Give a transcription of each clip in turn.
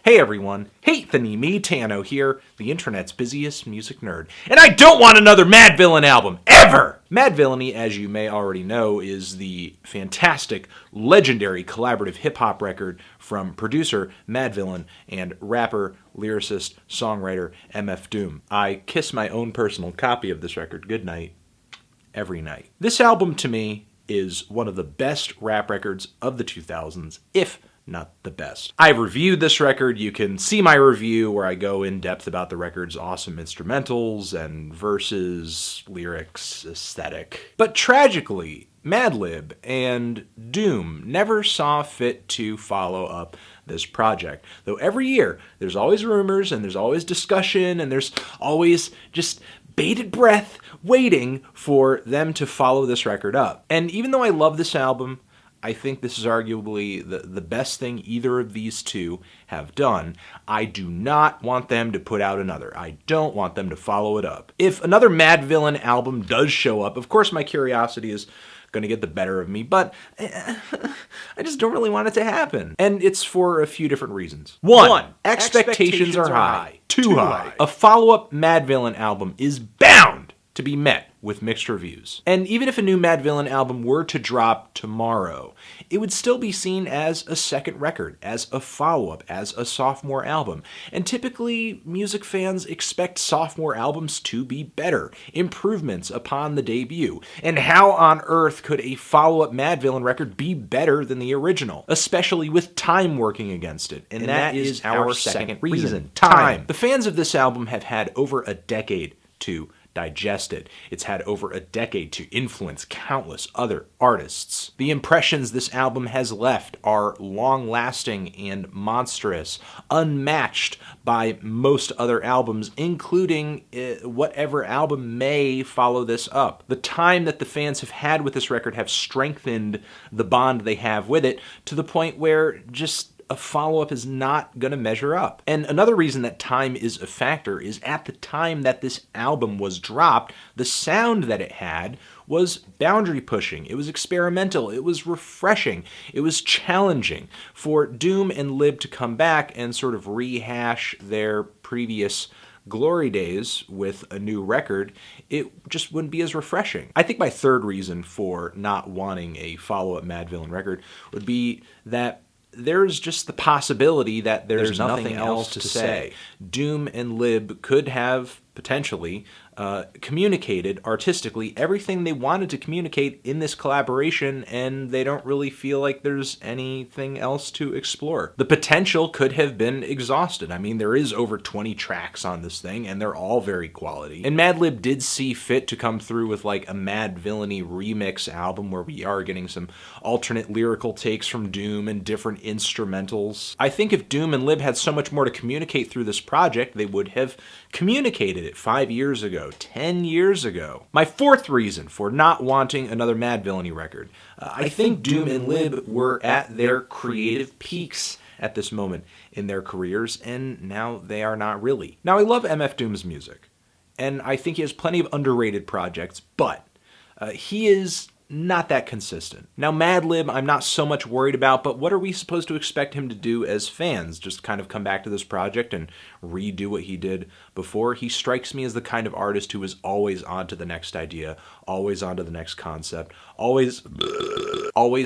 Hey everyone, Hathany Me Tano here, the internet's busiest music nerd, and I don't want another Madvillain album, ever! Madvillainy, as you may already know, is the fantastic, legendary collaborative hip-hop record from producer Madvillain and rapper, lyricist, songwriter MF Doom. I kiss my own personal copy of this record goodnight every night. This album, to me, is one of the best rap records of the 2000s, if not the best. I've reviewed this record. You can see my review where I go in depth about the record's awesome instrumentals and verses, lyrics, aesthetic. But tragically, Madlib and Doom never saw fit to follow up this project. Though every year, there's always rumors and there's always discussion and there's always just bated breath waiting for them to follow this record up. And even though I love this album, I think this is arguably the best thing either of these two have done. I do not want them to put out another. I don't want them to follow it up. If another Madvillain album does show up, of course my curiosity is going to get the better of me, but I just don't really want it to happen. And it's for a few different reasons. One, expectations are high. Too high. A follow-up Madvillain album is bound to be met with mixed reviews. And even if a new Madvillain album were to drop tomorrow, it would still be seen as a second record, as a follow-up, as a sophomore album. And typically, music fans expect sophomore albums to be better, improvements upon the debut. And how on earth could a follow-up Madvillain record be better than the original, especially with time working against it? And that is our second reason, time. The fans of this album have had over a decade to digest it. It's had over a decade to influence countless other artists. The impressions this album has left are long-lasting and monstrous, unmatched by most other albums, including whatever album may follow this up. The time that the fans have had with this record have strengthened the bond they have with it to the point where just a follow-up is not going to measure up. And another reason that time is a factor is at the time that this album was dropped, the sound that it had was boundary pushing. It was experimental. It was refreshing. It was challenging. For Doom and Lib to come back and sort of rehash their previous glory days with a new record, it just wouldn't be as refreshing. I think my third reason for not wanting a follow-up Madvillain record would be that there's just the possibility that there's nothing else to say. Doom and Lib could have potentially communicated artistically everything they wanted to communicate in this collaboration, and they don't really feel like there's anything else to explore. The potential could have been exhausted. I mean, there is over 20 tracks on this thing, and they're all very quality. And Madlib did see fit to come through with like a Madvillainy remix album where we are getting some alternate lyrical takes from Doom and different instrumentals. I think if Doom and Lib had so much more to communicate through this project, they would have communicated it 5 years ago, 10 years ago. My fourth reason for not wanting another Madvillainy record. I think Doom and Lib were at their creative peaks at this moment in their careers, and now they are not really. Now, I love MF Doom's music, and I think he has plenty of underrated projects, but he is not that consistent. Now, Madlib, I'm not so much worried about, but what are we supposed to expect him to do as fans? Just kind of come back to this project and redo what he did before? He strikes me as the kind of artist who is always on to the next idea, always on to the next concept, always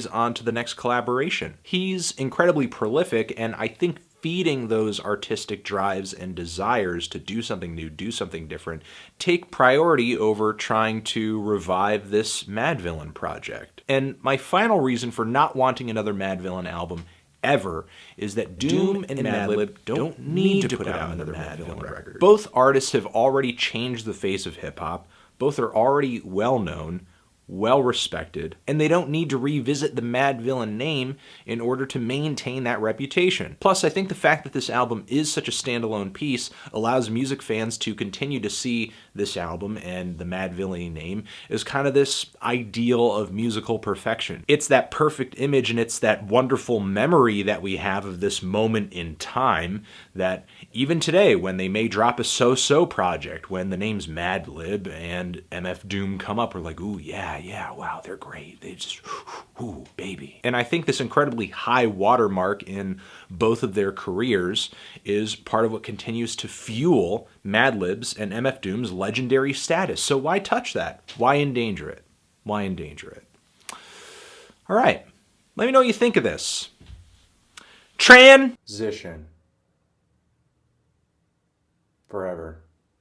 on to the next collaboration. He's incredibly prolific, and I think feeding those artistic drives and desires to do something new, do something different, take priority over trying to revive this Madvillain project. And my final reason for not wanting another Madvillain album ever is that Doom and Madlib don't need to put out another Madvillain record. Both artists have already changed the face of hip-hop. Both are already well-known, well-respected, and they don't need to revisit the Madvillain name in order to maintain that reputation. Plus, I think the fact that this album is such a standalone piece allows music fans to continue to see this album and the Madvillain name as kind of this ideal of musical perfection. It's that perfect image, and it's that wonderful memory that we have of this moment in time that even today, when they may drop a so-so project, when the names Madlib and MF Doom come up, we're like, ooh, yeah, yeah, wow, they're great. They just, ooh, baby. And I think this incredibly high watermark in both of their careers is part of what continues to fuel Madlib's and MF Doom's legendary status. So why touch that? Why endanger it? Why endanger it? All right, let me know what you think of this. Transition. Forever.